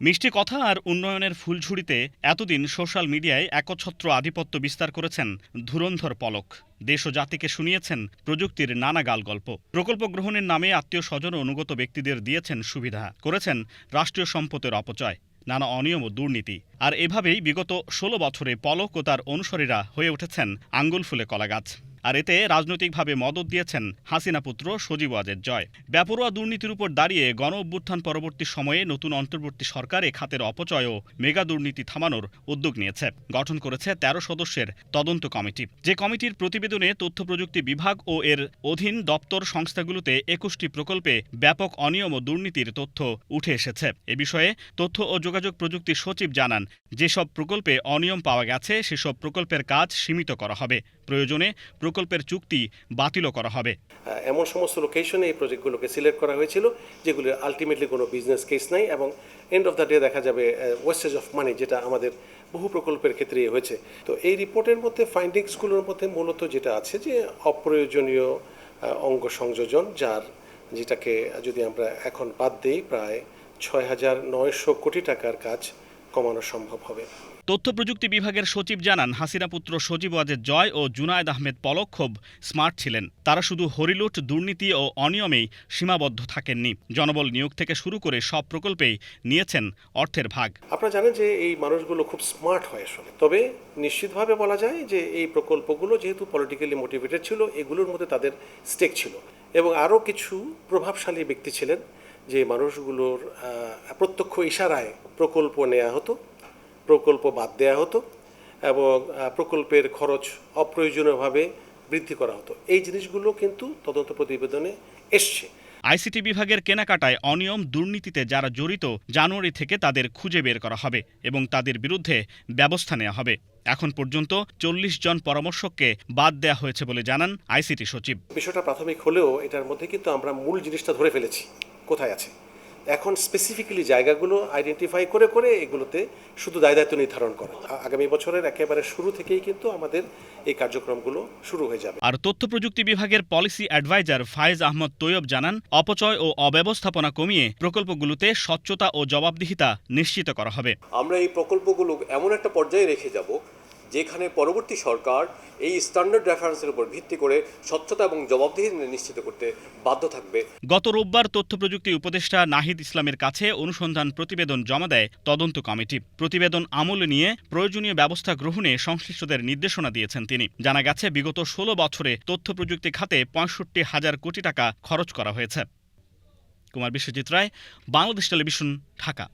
মিষ্টি কথা আর উন্নয়নের ফুলঝুড়িতে এতদিন সোশ্যাল মিডিয়ায় একচ্ছত্র আধিপত্য বিস্তার করেছেন ধুরন্ধর পলক। দেশ ও জাতিকে শুনিয়েছেন প্রযুক্তির নানা গালগল্প। প্রকল্প গ্রহণের নামে আত্মীয় স্বজন ও অনুগত ব্যক্তিদের দিয়েছেন সুবিধা, করেছেন রাষ্ট্রীয় সম্পদের অপচয়, নানা অনিয়ম ও দুর্নীতি। আর এভাবেই বিগত ১৬ বছরে পলক ও তার অনুসারীরা হয়ে উঠেছেন আঙ্গুল ফুলে কলাগাছ। আর এতে রাজনৈতিকভাবে মদত দিয়েছেন হাসিনা পুত্র সজীব ওয়াজেদ জয়। বেপরোয়া দুর্নীতির উপর দাঁড়িয়ে গণ অভ্যুত্থান পরবর্তী সময়ে নতুন অন্তর্বর্তী সরকার এ খাতের অপচয় ও মেগা দুর্নীতি থামানোর উদ্যোগ নিয়েছে। গঠন করেছে ১৩ সদস্যের তদন্ত কমিটি। যে কমিটির প্রতিবেদনে তথ্য প্রযুক্তি বিভাগ ও এর অধীন দপ্তর সংস্থাগুলোতে ২১টি প্রকল্পে ব্যাপক অনিয়ম ও দুর্নীতির তথ্য উঠে এসেছে। এ বিষয়ে তথ্য ও যোগাযোগ প্রযুক্তি সচিব জানান, যেসব প্রকল্পে অনিয়ম পাওয়া গেছে সেসব প্রকল্পের কাজ সীমিত করা হবে, প্রয়োজনে প্রকল্পের চুক্তি বাতিলও করা হবে। এমন সমস্ত লোকেশনে এই প্রজেক্টগুলোকে সিলেক্ট করা হয়েছিল যেগুলো আলটিমেটলি কোনো বিজনেস কেস নাই এবং এন্ড অফ দ্য ডে দেখা যাবে ওয়েস্টেজ অফ মানি, যেটা আমাদের বহু প্রকল্পের ক্ষেত্রে হয়েছে। তো এই রিপোর্টের মধ্যে ফাইন্ডিংসগুলোর মধ্যে মূলত যেটা আছে যে অপ্রয়োজনীয় অঙ্গ সংযোজন, যেটাকে যদি আমরা এখন বাদ দিই প্রায় ৬,৯০০ কোটি টাকার কাজ কমানো সম্ভব হবে। তথ্য প্রযুক্তি বিভাগের সচিব জানান, হাসিনা পুত্র সজীব ওয়াজেদ জয় ও জুনায়েদ আহমেদ পলক খুব স্মার্ট ছিলেন। তারা শুধু হরিলুট, দুর্নীতি ও অনিয়মেই সীমাবদ্ধ থাকেননি। জনবল নিয়োগ থেকে শুরু করে সব প্রকল্পেই নিয়েছেন অর্থের ভাগ। আপনারা জানেন যে এই মানুষগুলো খুব স্মার্ট হয় আসলে, তবে নিশ্চিতভাবে বলা যায় যে এই প্রকল্পগুলো যেহেতু পলিটিক্যালি মোটিভেটেড ছিল, এগুলোর মধ্যে তাদের স্টেক ছিল এবং আরও কিছু প্রভাবশালী ব্যক্তি ছিলেন যে মানুষগুলোর প্রত্যক্ষ ইশারায় প্রকল্প নেওয়া হতো, প্রকল্প বাদ দেওয়া হতো এবং প্রকল্পের খরচ অপ্রয়োজনীয়ভাবে বৃদ্ধি করা হতো। এই জিনিসগুলো কিন্তু তদন্ত প্রতিবেদনে এসছে। আইসিটি বিভাগের কেনাকাটায় অনিয়ম, দুর্নীতিতে যারা জড়িত, জানুয়ারি থেকে তাদের খুঁজে বের করা হবে এবং তাদের বিরুদ্ধে ব্যবস্থা নেওয়া হবে। এখন পর্যন্ত ৪০ জন পরামর্শককে বাদ দেওয়া হয়েছে বলে জানান আইসিটি সচিব। বিষয়টা প্রাথমিক হলেও এটার মধ্যে কিন্তু আমরা মূল জিনিসটা ধরে ফেলেছি কোথায় আছে। এখন স্পেসিফিক্যালি জায়গাগুলো আইডেন্টিফাই করে করে এগুলোতে শুধু দায়িত্ব নির্ধারণ করা। আগামী বছরের একেবারে শুরু থেকেই কিন্তু আমাদের এই কার্যক্রমগুলো শুরু হয়ে যাবে। আর তথ্য প্রযুক্তি বিভাগের পলিসি অ্যাডভাইজার ফায়েজ আহমদ তৈয়ব জানান, অপচয় ও অব্যবস্থাপনা কমিয়ে প্রকল্পগুলোতে স্বচ্ছতা ও জবাবদিহিতা নিশ্চিত করা হবে। আমরা এই প্রকল্পগুলো এমন একটা পর্যায়ে রেখে যাব যেখানে পরবর্তী সরকার এই স্ট্যান্ডার্ড রেফারেন্সের উপর ভিত্তি করে স্বচ্ছতা এবং জবাবদিহিতা নিশ্চিত করতে বাধ্য থাকবে। গত রোববার তথ্য প্রযুক্তি উপদেষ্টা নাহিদ ইসলামের কাছে অনুসন্ধান প্রতিবেদন জমা দেয় তদন্ত কমিটি। প্রতিবেদন আমলে নিয়ে প্রয়োজনীয় ব্যবস্থা গ্রহণে সংশ্লিষ্টদের নির্দেশনা দিয়েছেন তিনি। জানা গেছে, বিগত ১৬ বছরে তথ্য প্রযুক্তি খাতে ৬৫,০০০ কোটি টাকা খরচ করা হয়েছে। কুমার বিশ্বজিৎ রায়, বাংলাদেশ টেলিভিশন, ঢাকা।